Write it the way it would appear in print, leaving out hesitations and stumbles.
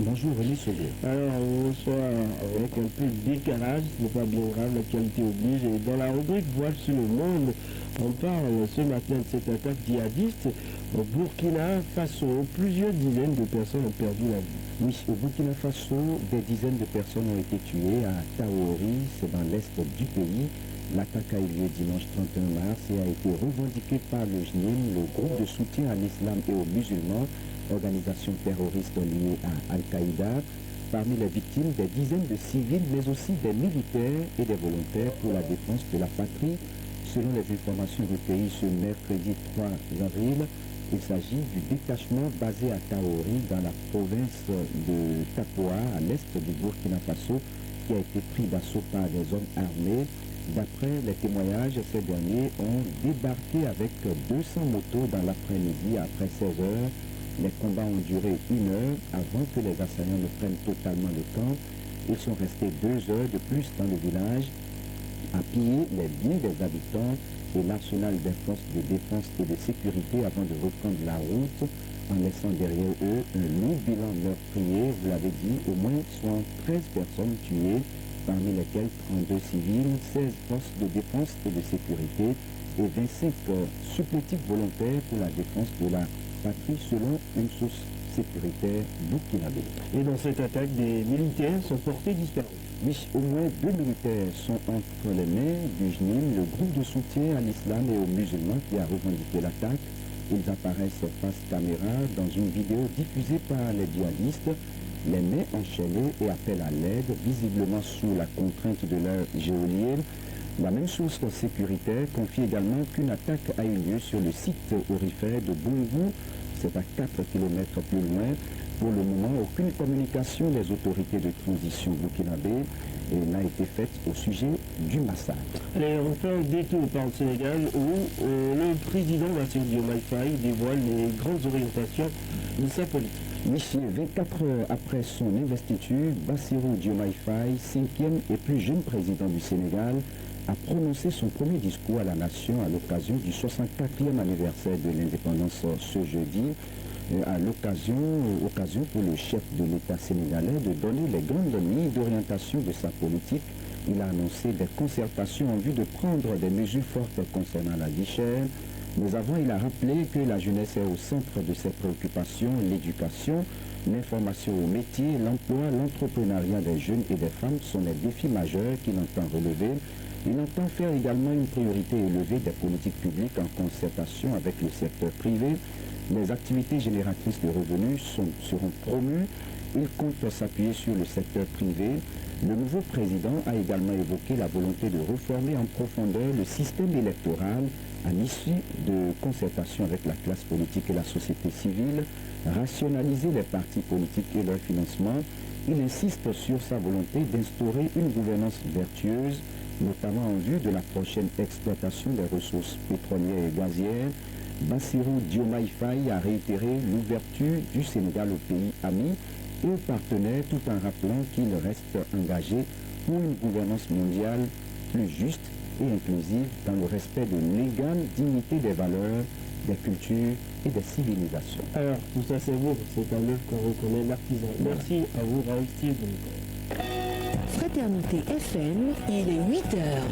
Bonjour René Sauvé. Alors, bonsoir, avec un peu de décalage, ce n'est pas bien grave, l'actualité oblige. Et dans la rubrique Voile sur le monde, on parle ce matin de cette attaque djihadiste au Burkina Faso. Plusieurs dizaines de personnes ont perdu la vie. Oui, au Burkina Faso, des dizaines de personnes ont été tuées à Taori, c'est dans l'est du pays. L'attaque a eu lieu dimanche 31 mars et a été revendiquée par le JNIM, le groupe de soutien à l'islam et aux musulmans, organisation terroriste liée à Al-Qaïda. Parmi les victimes, des dizaines de civils, mais aussi des militaires et des volontaires pour la défense de la patrie. Selon les informations recueillies ce mercredi 3 avril, il s'agit du détachement basé à Taori, dans la province de Tapoa, à l'est du Burkina Faso, qui a été pris d'assaut par des hommes armés. D'après les témoignages, ces derniers ont débarqué avec 200 motos dans l'après-midi après 16 heures. Les combats ont duré 1 heure avant que les assaillants ne prennent totalement le camp. Ils sont restés 2 heures de plus dans le village à piller les biens des habitants et l'arsenal des forces de défense et de sécurité avant de reprendre la route en laissant derrière eux un lourd bilan meurtrier. Vous l'avez dit, au moins 13 personnes tuées, parmi lesquelles 32 civils, 16 forces de défense et de sécurité et 25 supplétifs volontaires pour la défense de la patrie selon une source sécuritaire burkinabé. Et dans cette attaque, des militaires sont portés disparus. Oui, au moins 2 militaires sont entre les mains du JNIM, le groupe de soutien à l'islam et aux musulmans qui a revendiqué l'attaque. Ils apparaissent face caméra dans une vidéo diffusée par les djihadistes, les mains enchaînées et appellent à l'aide, visiblement sous la contrainte de leur géolienne. La même source sécuritaire confie également qu'une attaque a eu lieu sur le site aurifère de Boungou, c'est à 4 km plus loin. Pour le moment, aucune communication des autorités de transition burkinabé n'a été faite au sujet du massacre. Allez, on fait un détour par le Sénégal où le président Bassirou Diomaye Faye dévoile les grandes orientations de sa politique. Oui, 24 heures après son investiture, Bassirou Diomaye Faye, 5e et plus jeune président du Sénégal, a prononcé son premier discours à la nation à l'occasion du 64e anniversaire de l'indépendance ce jeudi. À l'occasion pour le chef de l'État sénégalais de donner les grandes lignes d'orientation de sa politique. Il a annoncé des concertations en vue de prendre des mesures fortes concernant la vie chère. Mais avant, il a rappelé que la jeunesse est au centre de ses préoccupations, l'éducation, l'information au métier, l'emploi, l'entrepreneuriat des jeunes et des femmes sont les défis majeurs qu'il entend relever. Il entend faire également une priorité élevée des politiques publiques en concertation avec le secteur privé. Les activités génératrices de revenus seront promues. Il compte s'appuyer sur le secteur privé. Le nouveau président a également évoqué la volonté de réformer en profondeur le système électoral à l'issue de concertation avec la classe politique et la société civile, rationaliser les partis politiques et leur financement. Il insiste sur sa volonté d'instaurer une gouvernance vertueuse, notamment en vue de la prochaine exploitation des ressources pétrolières et gazières. Bassirou Diomaye Faye a réitéré l'ouverture du Sénégal aux pays amis et aux partenaires tout en rappelant qu'il reste engagé pour une gouvernance mondiale plus juste et inclusive dans le respect de l'égale dignité des valeurs, des cultures et des civilisations. Alors, tout ça c'est beau, c'est un œuvre qu'on reconnaît l'artisan. Merci à vous, Raoul Steve. Fraternité FM, il est 8 heures.